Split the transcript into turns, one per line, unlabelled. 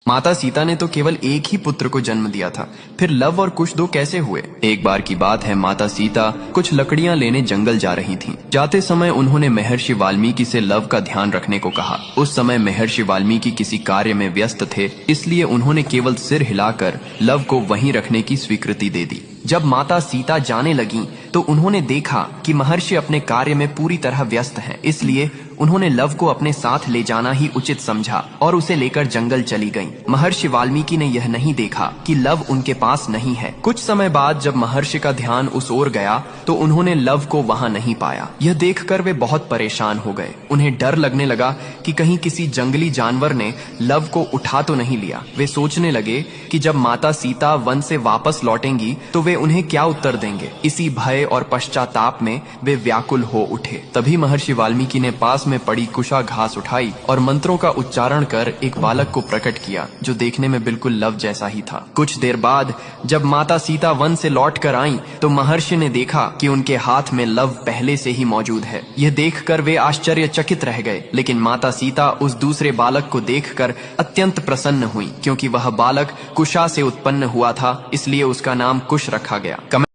माता सीता ने तो केवल एक ही पुत्र को जन्म दिया था, फिर लव और कुश दो कैसे हुए? एक बार की बात है, माता सीता कुछ लकड़ियां लेने जंगल जा रही थीं। जाते समय उन्होंने महर्षि वाल्मीकि से लव का ध्यान रखने को कहा। उस समय महर्षि वाल्मीकि किसी कार्य में व्यस्त थे, इसलिए उन्होंने केवल सिर हिलाकर लव को वहीं रखने की स्वीकृति दे दी। जब माता सीता जाने लगी तो उन्होंने देखा कि महर्षि अपने कार्य में पूरी तरह व्यस्त हैं, इसलिए उन्होंने लव को अपने साथ ले जाना ही उचित समझा और उसे लेकर जंगल चली गईं। महर्षि वाल्मीकि ने यह नहीं देखा कि लव उनके पास नहीं है। कुछ समय बाद जब महर्षि का ध्यान उस ओर गया तो उन्होंने लव को वहां नहीं पाया। यह देखकर वे बहुत परेशान हो गए। उन्हें डर लगने लगा कि कहीं किसी जंगली जानवर ने लव को उठा तो नहीं लिया। वे सोचने लगे कि जब माता सीता वन से वापस लौटेंगी तो वे उन्हें क्या उत्तर देंगे। इसी भय और पश्चाताप में वे व्याकुल हो उठे। तभी महर्षि वाल्मीकि ने पास में पड़ी कुशा घास उठाई और मंत्रों का उच्चारण कर एक बालक को प्रकट किया, जो देखने में बिल्कुल लव जैसा ही था। कुछ देर बाद जब माता सीता वन से लौट कर आईं, तो महर्षि ने देखा कि उनके हाथ में लव पहले से ही मौजूद है। यह देखकर वे आश्चर्यचकित रह गए, लेकिन माता सीता उस दूसरे बालक को देखकर अत्यंत प्रसन्न हुई, क्योंकि वह बालक कुशा से उत्पन्न हुआ था, इसलिए उसका नाम कुश रखा गया।